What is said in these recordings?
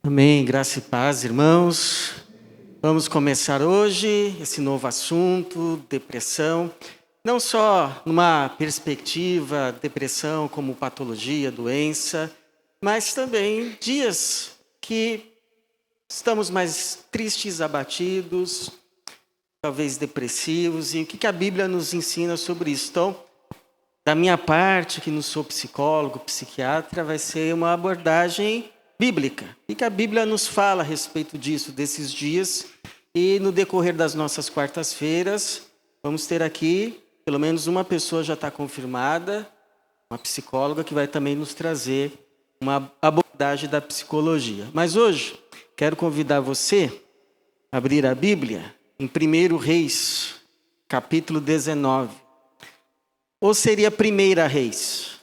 Amém, graça e paz, irmãos. Vamos começar hoje esse novo assunto, depressão. Não só numa perspectiva, depressão como patologia, doença, mas também dias que estamos mais tristes, abatidos, talvez depressivos. E o que a Bíblia nos ensina sobre isso? Então, da minha parte, que não sou psicólogo, psiquiatra, vai ser uma abordagem bíblica. O que a Bíblia nos fala a respeito disso, desses dias. E no decorrer das nossas quartas-feiras, vamos ter aqui, pelo menos uma pessoa já está confirmada, uma psicóloga que vai também nos trazer uma abordagem da psicologia. Mas hoje, quero convidar você a abrir a Bíblia em 1 Reis, capítulo 19. Ou seria Primeira Reis?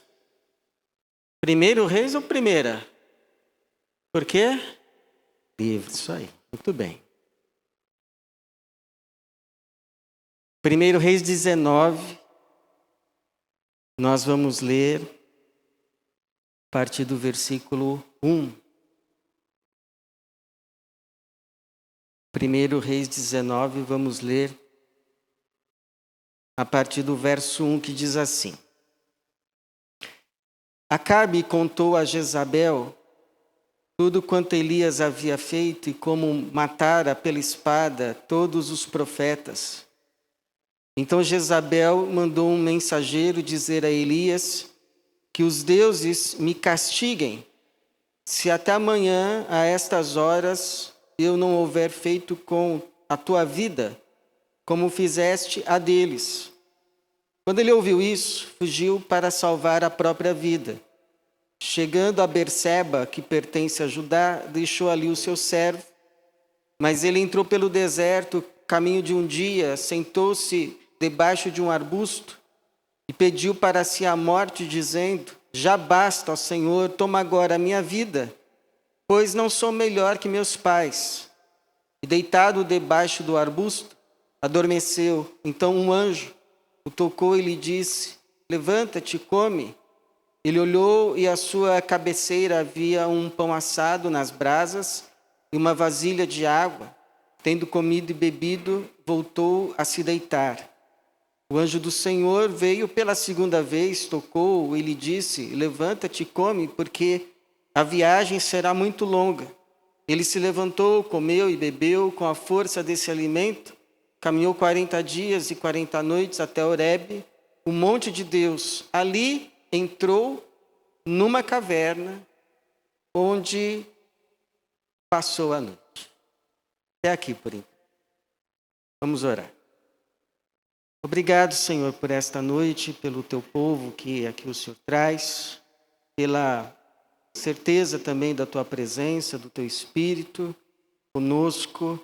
Primeiro Reis ou Primeira? Por quê? Livro, isso aí. Muito bem. 1 Reis 19, nós vamos ler a partir do versículo 1. 1 Reis 19, vamos ler a partir do verso 1, que diz assim: Acabe contou a Jezabel tudo quanto Elias havia feito e como matara pela espada todos os profetas. Então Jezabel mandou um mensageiro dizer a Elias que os deuses me castiguem, se até amanhã, a estas horas, eu não houver feito com a tua vida, como fizeste a deles. Quando ele ouviu isso, fugiu para salvar a própria vida. Chegando a Berseba, que pertence a Judá, deixou ali o seu servo, mas ele entrou pelo deserto, caminho de um dia, sentou-se debaixo de um arbusto e pediu para si a morte, dizendo: Já basta, ó Senhor, toma agora a minha vida, pois não sou melhor que meus pais. E deitado debaixo do arbusto, adormeceu. Então um anjo o tocou e lhe disse: Levanta-te, come. Ele olhou e à sua cabeceira havia um pão assado nas brasas e uma vasilha de água. Tendo comido e bebido, voltou a se deitar. O anjo do Senhor veio pela segunda vez, tocou e lhe disse: Levanta-te e come, porque a viagem será muito longa. Ele se levantou, comeu e bebeu com a força desse alimento. Caminhou 40 dias e 40 noites até Horebe, o monte de Deus. Ali entrou numa caverna onde passou a noite. Até aqui, por enquanto. Vamos orar. Obrigado, Senhor, por esta noite, pelo teu povo que aqui o Senhor traz, pela certeza também da tua presença, do teu Espírito conosco.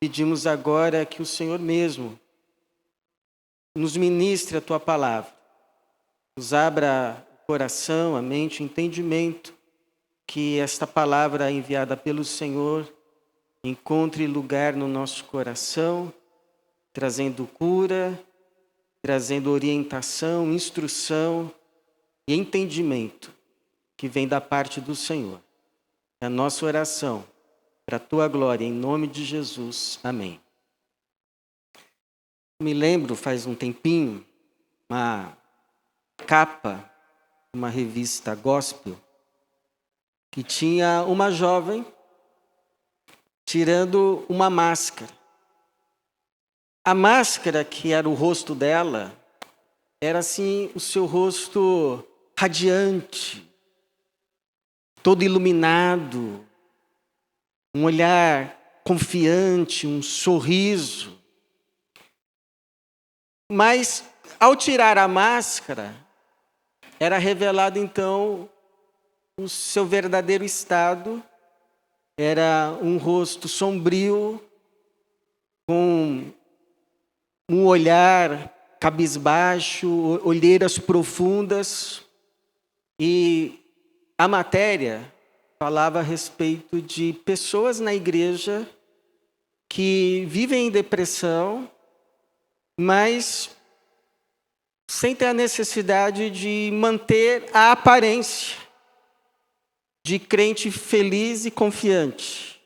Pedimos agora que o Senhor mesmo nos ministre a tua palavra, nos abra o coração, a mente, o entendimento, que esta palavra enviada pelo Senhor encontre lugar no nosso coração, trazendo cura, trazendo orientação, instrução e entendimento que vem da parte do Senhor. É a nossa oração, para a tua glória, em nome de Jesus. Amém. Me lembro, faz um tempinho, uma capa, uma revista gospel, que tinha uma jovem tirando uma máscara. A máscara, que era o rosto dela, era assim o seu rosto radiante, todo iluminado, um olhar confiante, um sorriso. Mas, ao tirar a máscara, era revelado então o seu verdadeiro estado. Era um rosto sombrio, com um olhar cabisbaixo, olheiras profundas. E a matéria falava a respeito de pessoas na igreja que vivem em depressão, mas sem ter a necessidade de manter a aparência. de crente feliz e confiante.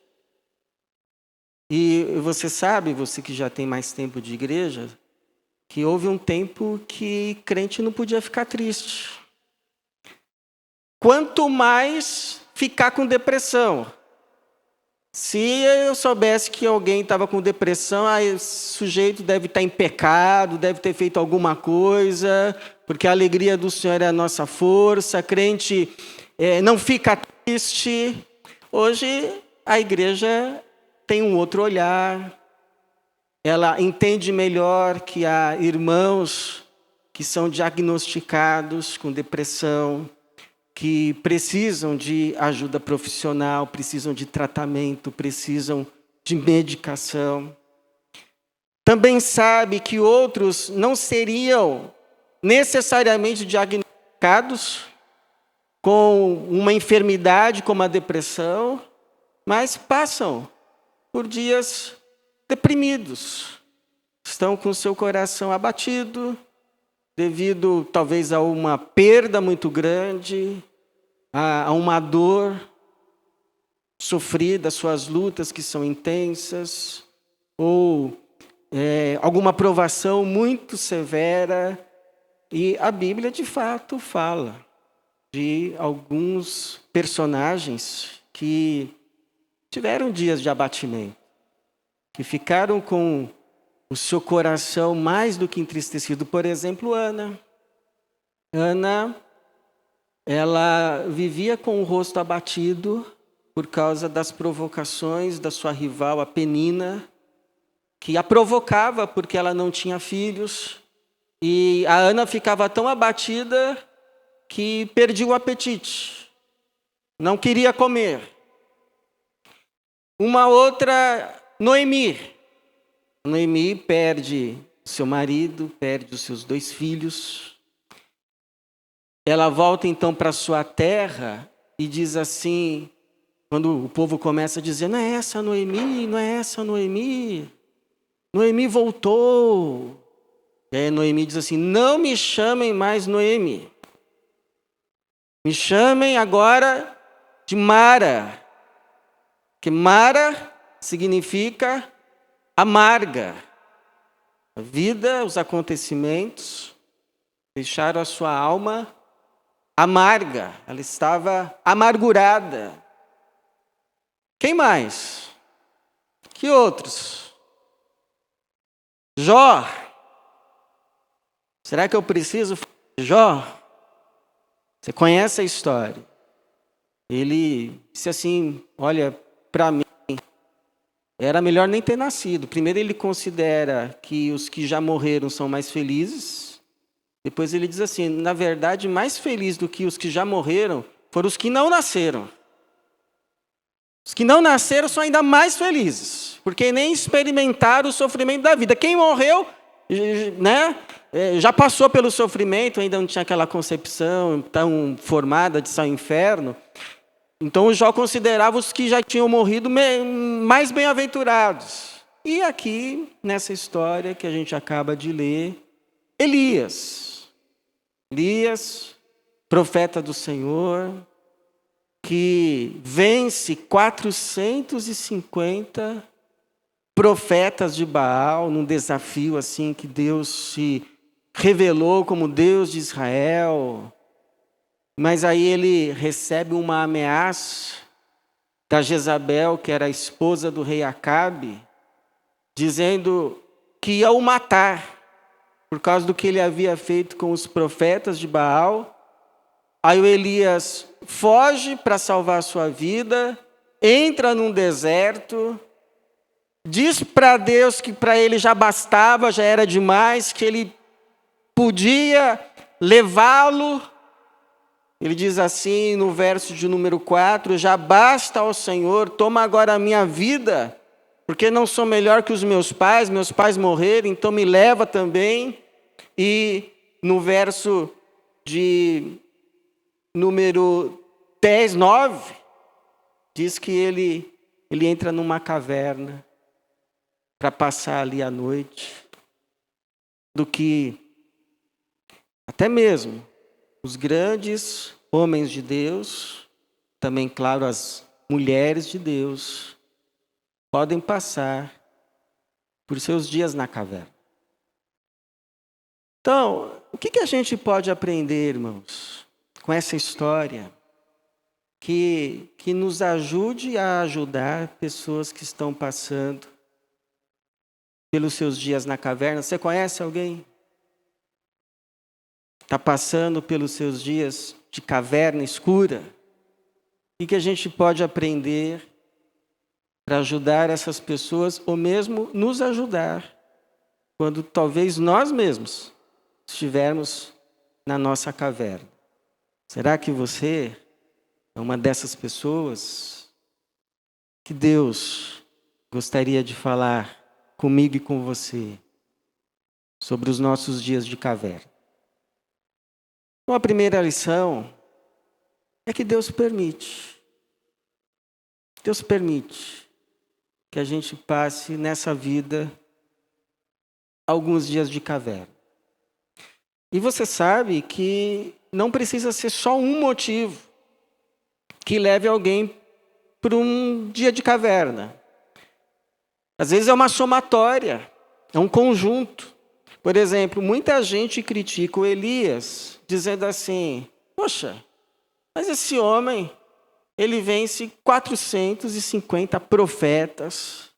E você sabe, você que já tem mais tempo de igreja, que houve um tempo que crente não podia ficar triste. Quanto mais ficar com depressão. Se eu soubesse que alguém estava com depressão, esse sujeito deve estar em pecado, deve ter feito alguma coisa, porque a alegria do Senhor é a nossa força, crente não fica triste. Hoje a igreja tem um outro olhar, ela entende melhor que há irmãos que são diagnosticados com depressão, que precisam de ajuda profissional, precisam de tratamento, precisam de medicação. Também sabe que outros não seriam necessariamente diagnosticados com uma enfermidade como a depressão, mas passam por dias deprimidos, estão com seu coração abatido, devido talvez a uma perda muito grande, a uma dor sofrida, suas lutas que são intensas, ou alguma provação muito severa. E a Bíblia, de fato, fala de alguns personagens que tiveram dias de abatimento, que ficaram com o seu coração mais do que entristecido. Por exemplo, Ana. Ana, ela vivia com o rosto abatido por causa das provocações da sua rival, a Penina, que a provocava porque ela não tinha filhos. E a Ana ficava tão abatida que perdia o apetite, não queria comer. Uma outra, Noemi. Noemi perde seu marido, perde os seus 2 filhos. Ela volta então para sua terra e diz assim, quando o povo começa a dizer, não é essa Noemi, não é essa Noemi. Noemi voltou. E aí Noemi diz assim, não me chamem mais Noemi. Me chamem agora de Mara. Que Mara significa amarga. A vida, os acontecimentos deixaram a sua alma amarga. Ela estava amargurada. Quem mais? Que outros? Jó. Será que eu preciso falar de Jó? Você conhece a história. Ele disse assim, olha, para mim, era melhor nem ter nascido. Primeiro ele considera que os que já morreram são mais felizes. Depois ele diz assim, na verdade, mais feliz do que os que já morreram foram os que não nasceram. Os que não nasceram são ainda mais felizes, porque nem experimentaram o sofrimento da vida. Quem morreu, né, já passou pelo sofrimento, ainda não tinha aquela concepção tão formada de céu e inferno. Então o Jó considerava os que já tinham morrido mais bem-aventurados. E aqui, nessa história que a gente acaba de ler, Elias, profeta do Senhor, que vence 450 profetas de Baal num desafio assim que Deus se revelou como Deus de Israel. Mas aí ele recebe uma ameaça da Jezabel, que era a esposa do rei Acabe, dizendo que ia o matar por causa do que ele havia feito com os profetas de Baal. Aí o Elias foge para salvar a sua vida, entra num deserto, diz para Deus que para ele já bastava, já era demais, que ele podia levá-lo. Ele diz assim no verso de número 4, já basta ao Senhor, toma agora a minha vida, porque não sou melhor que os meus pais morreram, então me leva também. E no verso de número 10, 9, diz que ele entra numa caverna para passar ali a noite, do que até mesmo os grandes homens de Deus também, claro, as mulheres de Deus podem passar por seus dias na caverna. Então, o que a gente pode aprender, irmãos, com essa história que nos ajude a ajudar pessoas que estão passando pelos seus dias na caverna? Você conhece alguém? Está passando pelos seus dias de caverna escura? O que a gente pode aprender para ajudar essas pessoas, ou mesmo nos ajudar, quando talvez nós mesmos estivermos na nossa caverna? Será que você é uma dessas pessoas que Deus gostaria de falar comigo e com você sobre os nossos dias de caverna? Então, a primeira lição é que Deus permite. Deus permite que a gente passe nessa vida alguns dias de caverna. E você sabe que não precisa ser só um motivo que leve alguém para um dia de caverna. Às vezes é uma somatória, é um conjunto. Por exemplo, muita gente critica o Elias, dizendo assim: poxa, mas esse homem, ele vence 450 profetas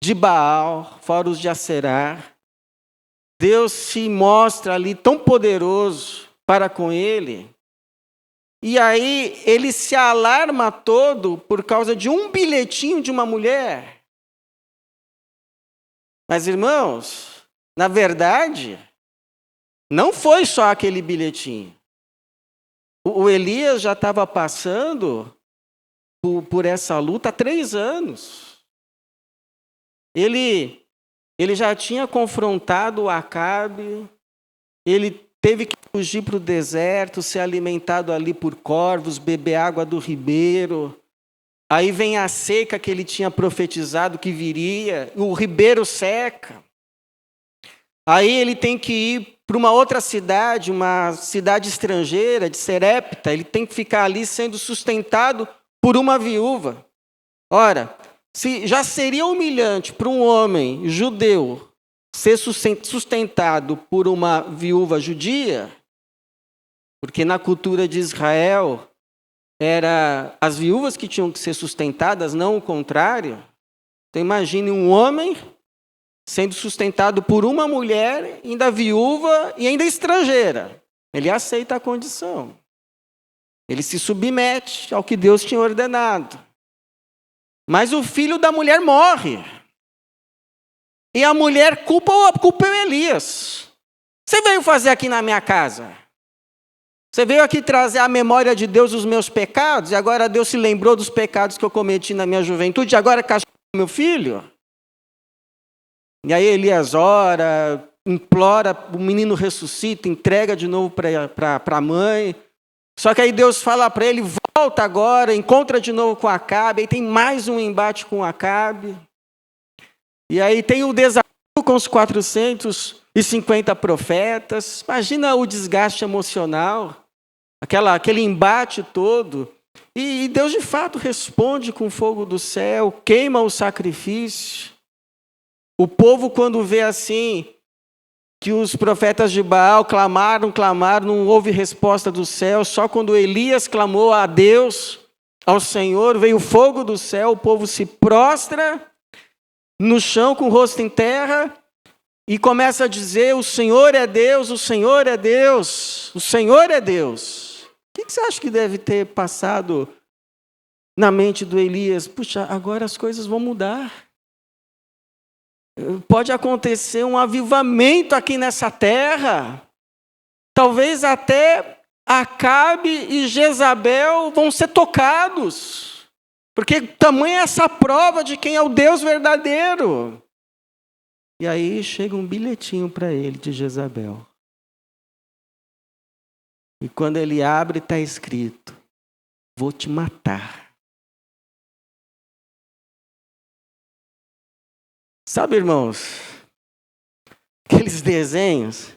de Baal, fora os de Aserá. Deus se mostra ali tão poderoso para com ele. E aí ele se alarma todo por causa de um bilhetinho de uma mulher. Mas, irmãos, na verdade, não foi só aquele bilhetinho. O Elias já estava passando por essa luta há 3 anos. Ele já tinha confrontado o Acabe, ele teve que fugir para o deserto, ser alimentado ali por corvos, beber água do ribeiro. Aí vem a seca que ele tinha profetizado que viria, o ribeiro seca. Aí ele tem que ir para uma outra cidade, uma cidade estrangeira, de Serepta. Ele tem que ficar ali sendo sustentado por uma viúva. Ora, se já seria humilhante para um homem judeu ser sustentado por uma viúva judia, porque na cultura de Israel era as viúvas que tinham que ser sustentadas, não o contrário. Então imagine um homem sendo sustentado por uma mulher, ainda viúva e ainda estrangeira. Ele aceita a condição. Ele se submete ao que Deus tinha ordenado. Mas o filho da mulher morre. E a mulher culpa o Elias. Você veio fazer aqui na minha casa? Você veio aqui trazer à memória de Deus os meus pecados? E agora Deus se lembrou dos pecados que eu cometi na minha juventude? E agora castigou meu filho? E aí Elias ora, implora, o menino ressuscita, entrega de novo para a mãe. Só que aí Deus fala para ele: volta agora, encontra de novo com Acabe. Aí tem mais um embate com Acabe. E aí tem o desafio com os 450 profetas. Imagina o desgaste emocional, aquele embate todo. E Deus de fato responde com fogo do céu, queima o sacrifício. O povo, quando vê assim, que os profetas de Baal clamaram, não houve resposta do céu, só quando Elias clamou a Deus, ao Senhor, veio o fogo do céu, o povo se prostra no chão com o rosto em terra e começa a dizer: o Senhor é Deus, o Senhor é Deus, o Senhor é Deus. O que você acha que deve ter passado na mente do Elias? Puxa, agora as coisas vão mudar. Pode acontecer um avivamento aqui nessa terra. Talvez até Acabe e Jezabel vão ser tocados. Porque tamanha é essa prova de quem é o Deus verdadeiro. E aí chega um bilhetinho para ele de Jezabel. E quando ele abre, está escrito: vou te matar. Sabe, irmãos, aqueles desenhos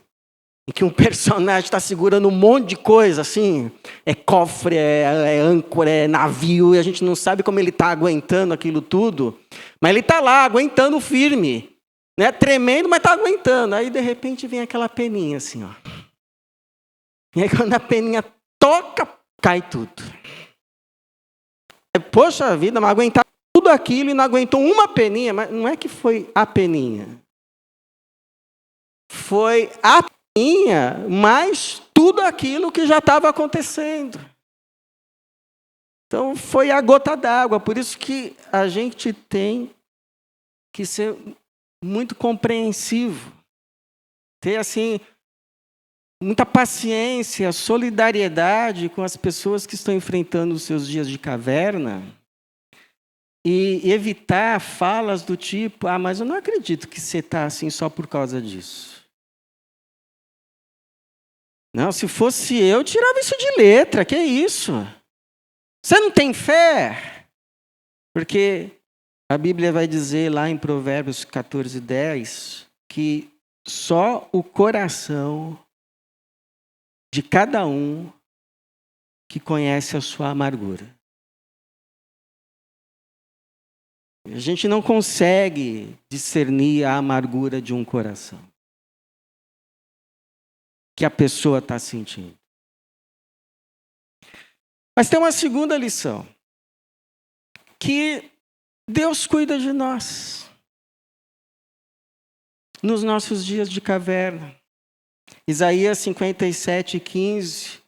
em que um personagem está segurando um monte de coisa, assim, é cofre, é âncora, é navio, e a gente não sabe como ele está aguentando aquilo tudo, mas ele está lá, aguentando firme, né? Tremendo, mas está aguentando. Aí, de repente, vem aquela peninha, assim, ó. E aí, quando a peninha toca, cai tudo. Poxa vida, mas aguentar tudo aquilo e não aguentou uma peninha, mas não é que foi a peninha. Foi a peninha, mais tudo aquilo que já estava acontecendo. Então, foi a gota d'água. Por isso que a gente tem que ser muito compreensivo. Ter, assim, muita paciência, solidariedade com as pessoas que estão enfrentando os seus dias de caverna. E evitar falas do tipo, mas eu não acredito que você está assim só por causa disso. Não, se fosse eu tirava isso de letra, que é isso? Você não tem fé? Porque a Bíblia vai dizer lá em Provérbios 14:10 que só o coração de cada um que conhece a sua amargura. A gente não consegue discernir a amargura de um coração que a pessoa está sentindo. Mas tem uma segunda lição, que Deus cuida de nós nos nossos dias de caverna. Isaías 57:15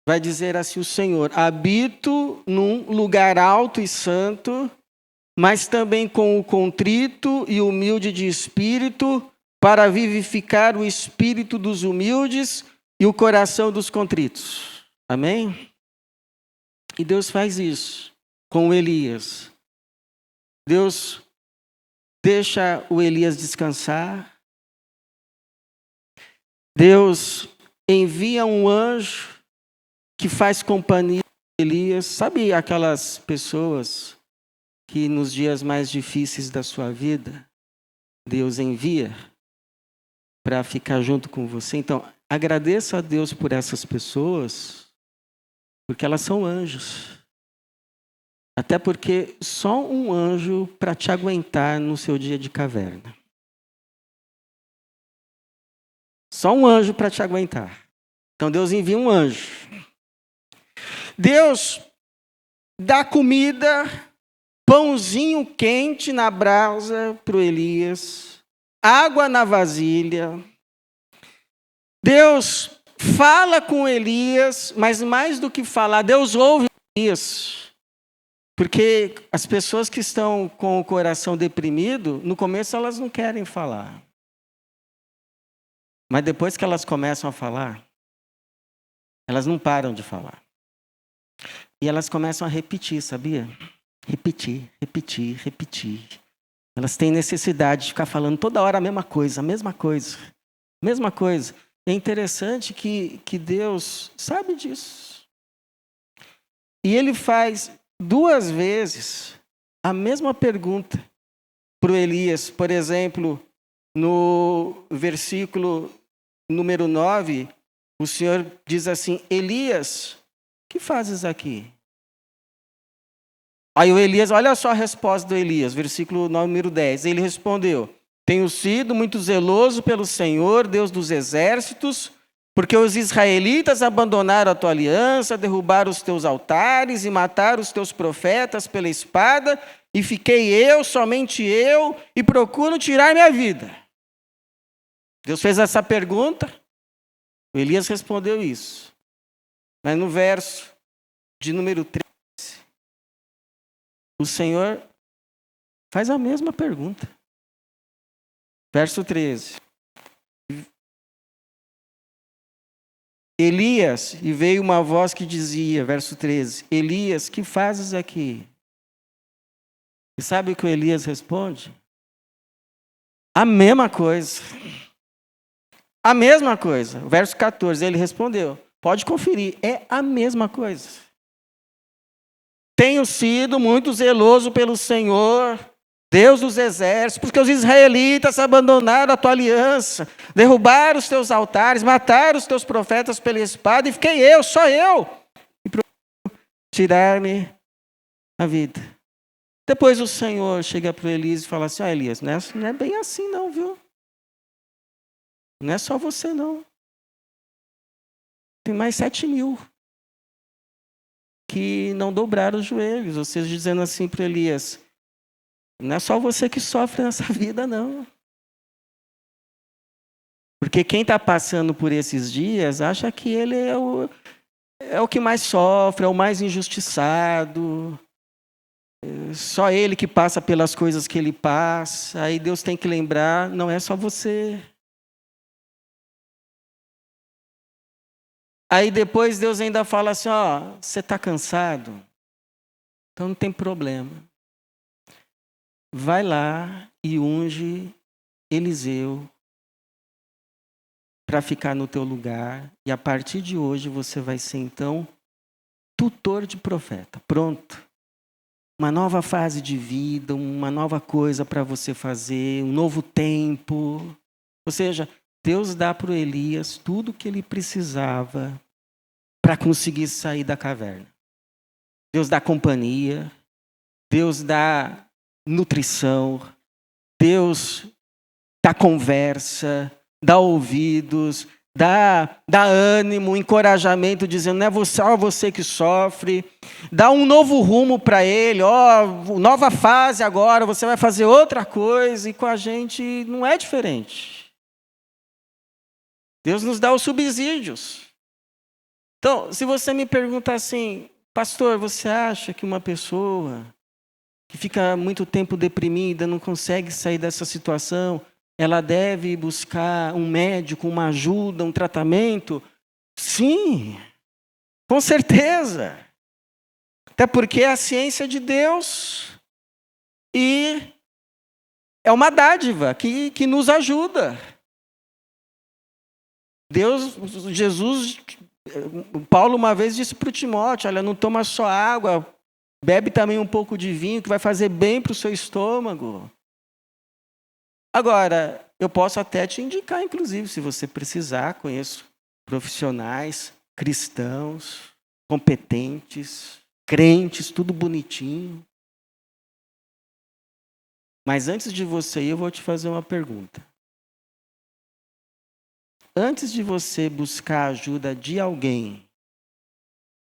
vai dizer assim: o Senhor, habito num lugar alto e santo, mas também com o contrito e humilde de espírito, para vivificar o espírito dos humildes e o coração dos contritos. Amém? E Deus faz isso com o Elias. Deus deixa o Elias descansar. Deus envia um anjo que faz companhia a Elias. Sabe aquelas pessoas que nos dias mais difíceis da sua vida, Deus envia para ficar junto com você? Então, agradeça a Deus por essas pessoas, porque elas são anjos. Até porque só um anjo para te aguentar no seu dia de caverna. Só um anjo para te aguentar. Então, Deus envia um anjo. Deus dá comida, pãozinho quente na brasa para o Elias, água na vasilha. Deus fala com Elias, mas mais do que falar, Deus ouve Elias. Porque as pessoas que estão com o coração deprimido, no começo elas não querem falar. Mas depois que elas começam a falar, elas não param de falar. E elas começam a repetir, sabia? Repetir, repetir, repetir. Elas têm necessidade de ficar falando toda hora a mesma coisa, a mesma coisa, a mesma coisa. É interessante que Deus sabe disso. E Ele faz 2 vezes a mesma pergunta para o Elias. Por exemplo, no versículo número 9, o Senhor diz assim: Elias, o que fazes aqui? Aí o Elias, olha só a resposta do Elias, versículo número 10. Ele respondeu: tenho sido muito zeloso pelo Senhor, Deus dos exércitos, porque os israelitas abandonaram a tua aliança, derrubaram os teus altares e mataram os teus profetas pela espada, e fiquei eu, somente eu, e procuro tirar minha vida. Deus fez essa pergunta, o Elias respondeu isso. Mas no verso de número 13, o Senhor faz a mesma pergunta. Verso 13. Elias, e veio uma voz que dizia, verso 13, Elias, que fazes aqui? E sabe o que o Elias responde? A mesma coisa. A mesma coisa. Verso 14, ele respondeu. Pode conferir, é a mesma coisa. Tenho sido muito zeloso pelo Senhor, Deus dos exércitos, porque os israelitas abandonaram a tua aliança, derrubaram os teus altares, mataram os teus profetas pela espada, e fiquei eu, só eu, e tirar-me a vida. Depois o Senhor chega para Elias e fala assim: Elias, não é bem assim não, viu? Não é só você não. Tem mais 7.000 que não dobraram os joelhos. Ou seja, dizendo assim para Elias: não é só você que sofre nessa vida, não. Porque quem está passando por esses dias acha que ele é o que mais sofre, é o mais injustiçado. Só ele que passa pelas coisas que ele passa. Aí Deus tem que lembrar, não é só você. Aí depois Deus ainda fala assim: ó, você está cansado? Então não tem problema. Vai lá e unge Eliseu para ficar no teu lugar. E a partir de hoje você vai ser então tutor de profeta. Pronto. Uma nova fase de vida, uma nova coisa para você fazer, um novo tempo. Ou seja, Deus dá para o Elias tudo o que ele precisava para conseguir sair da caverna. Deus dá companhia, Deus dá nutrição, Deus dá conversa, dá ouvidos, dá ânimo, encorajamento, dizendo: não é só você que sofre. Dá um novo rumo para ele, nova fase agora, você vai fazer outra coisa. E com a gente não é diferente. Deus nos dá os subsídios. Então, se você me perguntar assim: pastor, você acha que uma pessoa que fica muito tempo deprimida, não consegue sair dessa situação, ela deve buscar um médico, uma ajuda, um tratamento? Sim, com certeza. Até porque é a ciência de Deus e é uma dádiva que nos ajuda. Jesus, Paulo uma vez disse para o Timóteo: olha, não toma só água, bebe também um pouco de vinho, que vai fazer bem para o seu estômago. Agora, eu posso até te indicar, inclusive, se você precisar, conheço profissionais, cristãos, competentes, crentes, tudo bonitinho. Mas antes de você ir, eu vou te fazer uma pergunta. Antes de você buscar a ajuda de alguém,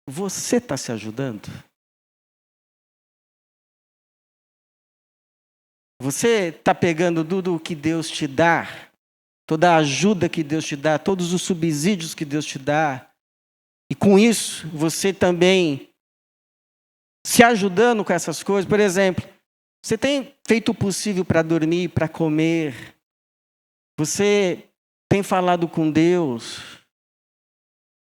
você está se ajudando? Você está pegando tudo o que Deus te dá, toda a ajuda que Deus te dá, todos os subsídios que Deus te dá, e com isso você também se ajudando com essas coisas? Por exemplo, você tem feito o possível para dormir, para comer? Você tem falado com Deus?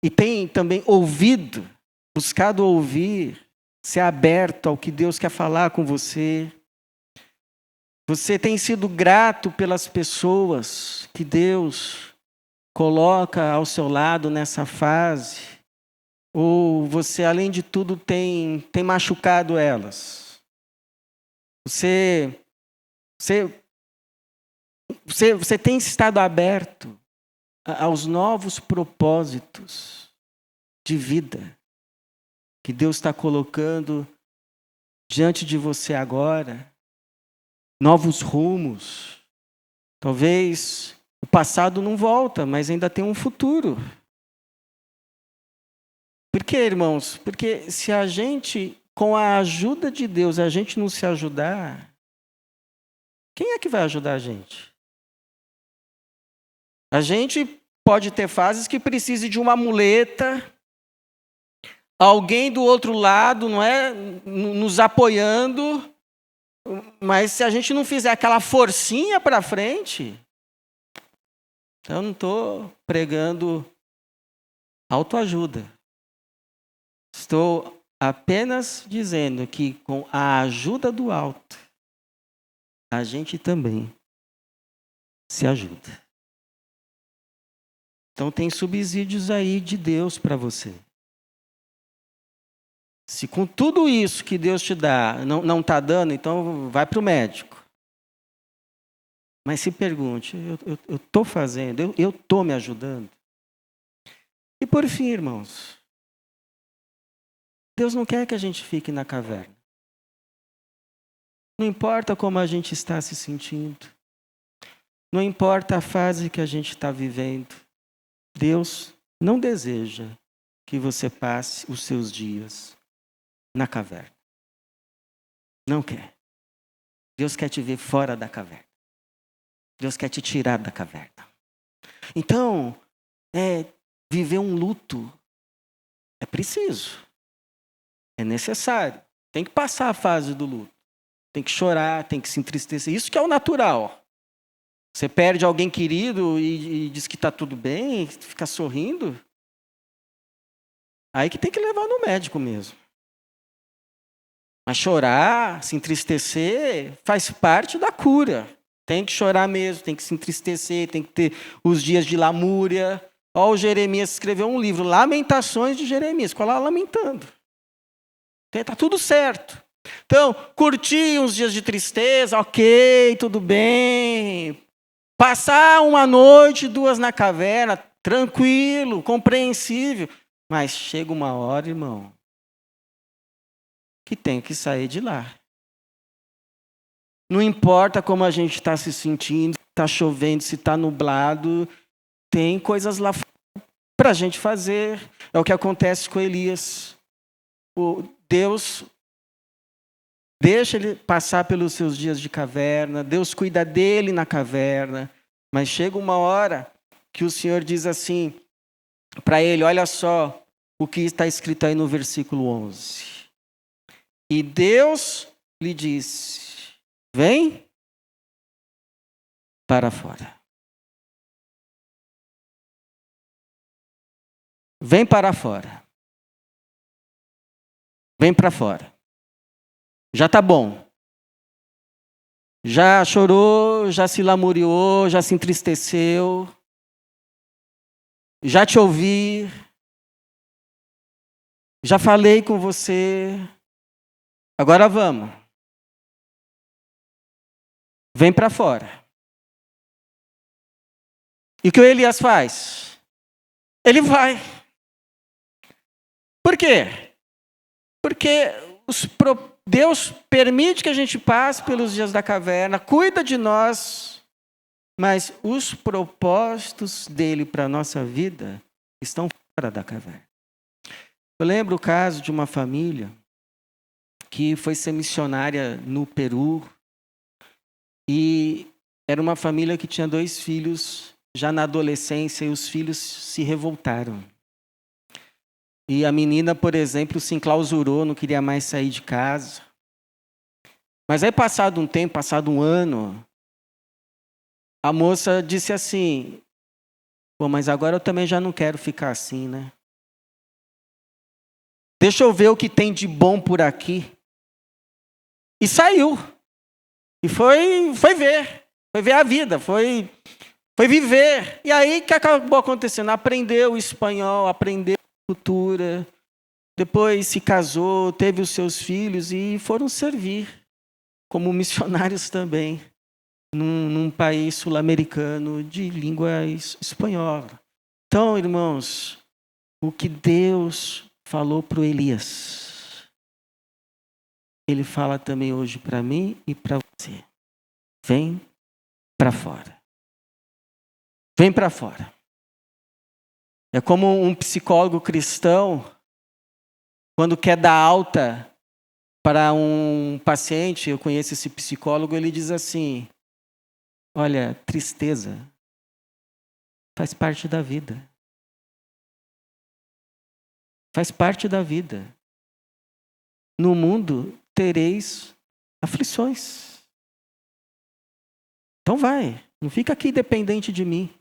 E tem também ouvido, buscado ouvir, ser aberto ao que Deus quer falar com você? Você tem sido grato pelas pessoas que Deus coloca ao seu lado nessa fase? Ou você, além de tudo, tem machucado elas? Você tem estado aberto aos novos propósitos de vida que Deus está colocando diante de você agora? Novos rumos. Talvez o passado não volta, mas ainda tem um futuro. Por quê, irmãos? Porque se a gente, com a ajuda de Deus, a gente não se ajudar, quem é que vai ajudar a gente? A gente pode ter fases que precise de uma muleta, alguém do outro lado, não é, nos apoiando. Mas se a gente não fizer aquela forcinha para frente, eu não estou pregando autoajuda. Estou apenas dizendo que com a ajuda do alto, a gente também se ajuda. Então tem subsídios aí de Deus para você. Se com tudo isso que Deus te dá não está dando, então vai para o médico. Mas se pergunte, eu estou fazendo, eu estou me ajudando? E por fim, irmãos, Deus não quer que a gente fique na caverna. Não importa como a gente está se sentindo. Não importa a fase que a gente está vivendo. Deus não deseja que você passe os seus dias na caverna. Não quer. Deus quer te ver fora da caverna. Deus quer te tirar da caverna. Então, viver um luto é preciso. É necessário. Tem que passar a fase do luto. Tem que chorar, tem que se entristecer. Isso que é o natural. Você perde alguém querido e diz que está tudo bem, fica sorrindo. Aí que tem que levar no médico mesmo. Mas chorar, se entristecer, faz parte da cura. Tem que chorar mesmo, tem que se entristecer, tem que ter os dias de lamúria. Ó, o Jeremias escreveu um livro, Lamentações de Jeremias, ficou lá lamentando. Está tudo certo. Então, curtir uns dias de tristeza, ok, tudo bem. Passar uma noite, 2 na caverna, tranquilo, compreensível. Mas chega uma hora, irmão, que tem que sair de lá. Não importa como a gente está se sentindo, se está chovendo, se está nublado, tem coisas lá para a gente fazer. É o que acontece com Elias. Deus deixa ele passar pelos seus dias de caverna, Deus cuida dele na caverna, mas chega uma hora que o Senhor diz assim para ele, olha só o que está escrito aí no versículo 11. E Deus lhe disse, vem para fora. Vem para fora. Vem para fora. Já está bom. Já chorou, já se lamuriou, já se entristeceu. Já te ouvi. Já falei com você. Agora vamos. Vem para fora. E o que o Elias faz? Ele vai. Por quê? Porque Deus permite que a gente passe pelos dias da caverna, cuida de nós, mas os propósitos dele para a nossa vida estão fora da caverna. Eu lembro o caso de uma família que foi ser missionária no Peru e era uma família que tinha 2 filhos já na adolescência e os filhos se revoltaram. E a menina, por exemplo, se enclausurou, não queria mais sair de casa. Mas aí, passado um tempo, passado um ano, a moça disse assim, pô, mas agora eu também já não quero ficar assim, né? Deixa eu ver o que tem de bom por aqui. E saiu. E foi ver a vida, foi viver. E aí, o que acabou acontecendo? Aprendeu o espanhol, aprendeu cultura, depois se casou, teve os seus filhos e foram servir como missionários também num país sul-americano de língua espanhola. Então, irmãos, o que Deus falou para o Elias, Ele fala também hoje para mim e para você. Vem para fora. Vem para fora. É como um psicólogo cristão, quando quer dar alta para um paciente, eu conheço esse psicólogo, ele diz assim, olha, tristeza faz parte da vida. Faz parte da vida. No mundo tereis aflições. Então vai, não fica aqui dependente de mim.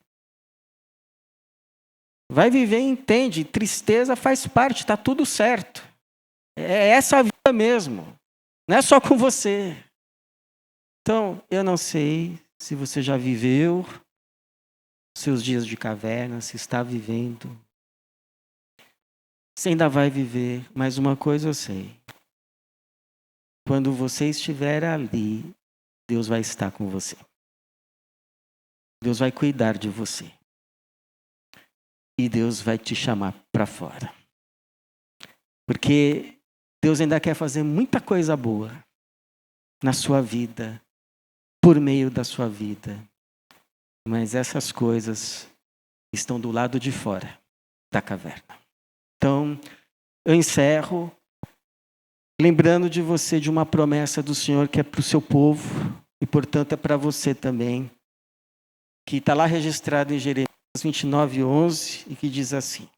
Vai viver e entende, tristeza faz parte, está tudo certo. É essa a vida mesmo, não é só com você. Então, eu não sei se você já viveu seus dias de caverna, se está vivendo. Você ainda vai viver, mas uma coisa eu sei. Quando você estiver ali, Deus vai estar com você. Deus vai cuidar de você. E Deus vai te chamar para fora. Porque Deus ainda quer fazer muita coisa boa na sua vida, por meio da sua vida. Mas essas coisas estão do lado de fora da caverna. Então, eu encerro lembrando de você de uma promessa do Senhor que é para o seu povo e, portanto, é para você também, que está lá registrado em Jeremias 29:11 e que diz assim: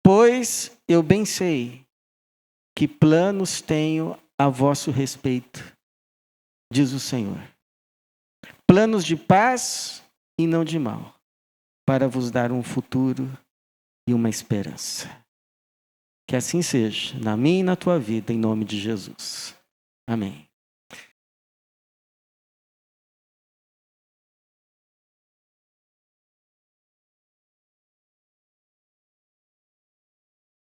Pois eu bem sei que planos tenho a vosso respeito, diz o Senhor. Planos de paz e não de mal, para vos dar um futuro e uma esperança. Que assim seja, na minha e na tua vida, em nome de Jesus. Amém.